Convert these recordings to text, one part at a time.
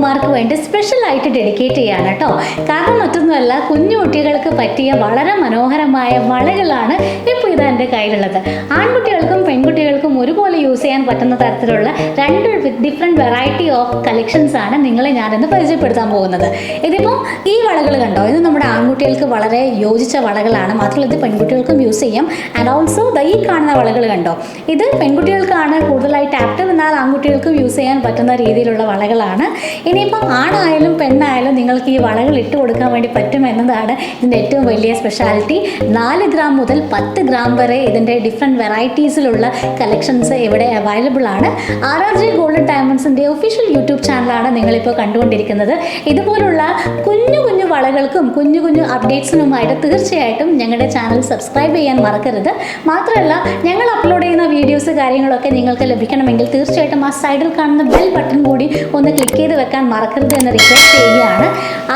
അമ്മമാർക്ക് വേണ്ടി സ്പെഷ്യലായിട്ട് ഡെഡിക്കേറ്റ് ചെയ്യാണ് കേട്ടോ. കാരണം മറ്റൊന്നുമല്ല, കുഞ്ഞു കുട്ടികൾക്ക് പറ്റിയ വളരെ മനോഹരമായ വളകളാണ് ഇപ്പോൾ ഇത് എൻ്റെ കയ്യിലുള്ളത്. ആൺകുട്ടികൾക്കും പെൺകുട്ടികൾക്കും ഒരുപോലെ യൂസ് ചെയ്യാൻ പറ്റുന്ന തരത്തിലുള്ള രണ്ട് ഡിഫറെൻറ്റ് വെറൈറ്റി ഓഫ് കളക്ഷൻസ് ആണ് നിങ്ങളെ ഞാനിന്ന് പരിചയപ്പെടുത്താൻ പോകുന്നത്. ഇതിപ്പോൾ ഈ വളകൾ കണ്ടോ, ഇത് നമ്മുടെ ആൺകുട്ടികൾക്ക് വളരെ യോജിച്ച വളകളാണ്. മാത്രമല്ല ഇത് പെൺകുട്ടികൾക്കും യൂസ് ചെയ്യാം. ആൻഡ് ഓൾസോ ഈ കാണുന്ന വളകൾ കണ്ടോ, ഇത് പെൺകുട്ടികൾക്കാണ് കൂടുതലായിട്ട് ആക്റ്റീവ്, എന്നാൽ ആൺകുട്ടികൾക്കും യൂസ് ചെയ്യാൻ പറ്റുന്ന രീതിയിലുള്ള വളകളാണ്. ഇനിയിപ്പോൾ ആണായാലും പെണ്ണായാലും നിങ്ങൾക്ക് ഈ വളകൾ ഇട്ട് കൊടുക്കാൻ വേണ്ടി പറ്റും എന്നതാണ് ഇതിൻ്റെ ഏറ്റവും വലിയ സ്പെഷ്യാലിറ്റി. 4 ഗ്രാം മുതൽ 10 ഗ്രാം വരെ ഇതിൻ്റെ ഡിഫറെൻറ്റ് വെറൈറ്റീസിലുള്ള കളക്ഷൻസ് ഇവിടെ അവൈലബിൾ ആണ്. RRJ ഗോൾഡൻ ഡയമണ്ട്സിൻ്റെ ഒഫീഷ്യൽ യൂട്യൂബ് ചാനലാണ് നിങ്ങളിപ്പോൾ കണ്ടുകൊണ്ടിരിക്കുന്നത്. ഇതുപോലുള്ള കുഞ്ഞു കുഞ്ഞു വളകൾക്കും കുഞ്ഞു കുഞ്ഞു അപ്ഡേറ്റ്സിനുമായിട്ട് തീർച്ചയായിട്ടും ഞങ്ങളുടെ ചാനൽ സബ്സ്ക്രൈബ് ചെയ്യാൻ മറക്കരുത്. മാത്രമല്ല ഞങ്ങൾ അപ്ലോഡ് ചെയ്യുന്ന വീഡിയോസ് കാര്യങ്ങളൊക്കെ നിങ്ങൾക്ക് ലഭിക്കണമെങ്കിൽ തീർച്ചയായിട്ടും ആ സൈഡിൽ കാണുന്ന ബെൽ ബട്ടൺ കൂടി ഒന്ന് ക്ലിക്ക് ചെയ്ത് വെക്കാൻ മറക്കരുത് എന്ന് റിക്വസ്റ്റ് ചെയ്യുകയാണ്.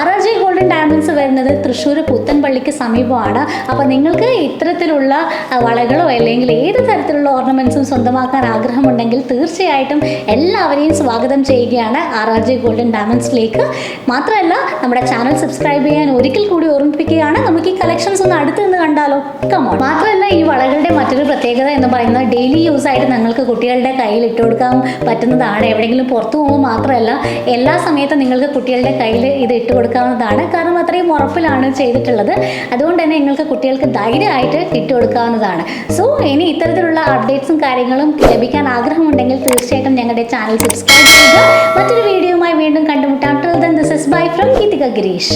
RRJ ഗോൾഡൻ ഡയമണ്ട്സ് വരുന്നത് തൃശ്ശൂർ പുത്തൻപള്ളിക്ക് സമീപമാണ്. അപ്പോൾ നിങ്ങൾക്ക് ഇത്തരത്തിലുള്ള വളകളോ അല്ലെങ്കിൽ ഏത് തരത്തിലുള്ള ഓർണമെൻറ്റ്സും സ്വന്തമാക്കാൻ ആഗ്രഹമുണ്ടെങ്കിൽ തീർച്ചയായിട്ടും എല്ലാവരെയും സ്വാഗതം ചെയ്യുകയാണ് RRJ ഗോൾഡൻ ഡയമണ്ട്സിലേക്ക്. മാത്രമല്ല നമ്മുടെ ചാനൽ സബ്സ്ക്രൈബ് ചെയ്യാൻ ഒരിക്കൽ കൂടി ഓർമ്മിപ്പിക്കുകയാണ്. നമുക്ക് ഈ കളക്ഷൻസ് ഒന്ന് അടുത്ത് നിന്ന് കണ്ടാലോ? കമോൺ. മാത്രമല്ല ഈ വളകളുടെ മറ്റൊരു പ്രത്യേകത എന്ന് പറയുന്നത് ഡെയിലി യൂസ് ആയിട്ട് നിങ്ങൾക്ക് കുട്ടികളുടെ കയ്യിൽ ഇട്ട് കൊടുക്കാൻ പറ്റുന്നതാണ്. എവിടെയെങ്കിലും പുറത്തു പോകുമ്പോൾ മാത്രമല്ല, എല്ലാ സമയത്തും നിങ്ങൾക്ക് കുട്ടികളുടെ കയ്യിൽ ഇത് ഇട്ട് കൊടുക്കാവുന്നതാണ്. കാരണം അത്രയും ഉറപ്പിലാണ് ചെയ്തിട്ടുള്ളത്. അതുകൊണ്ട് തന്നെ നിങ്ങൾക്ക് കുട്ടികൾക്ക് ധൈര്യമായിട്ട് ഇട്ട് കൊടുക്കാവുന്നതാണ്. സോ ഇനി ഇത്തരത്തിലുള്ള അപ്ഡേറ്റ്സും കാര്യങ്ങളും ലഭിക്കാൻ ആഗ്രഹമുണ്ടെങ്കിൽ തീർച്ചയായിട്ടും ഞങ്ങളുടെ ചാനൽ സബ്സ്ക്രൈബ് ചെയ്യുക. മറ്റൊരു വീഡിയോയുമായി വീണ്ടും കണ്ടുമുട്ടാം. Till then, this is bye from Geetika Girish.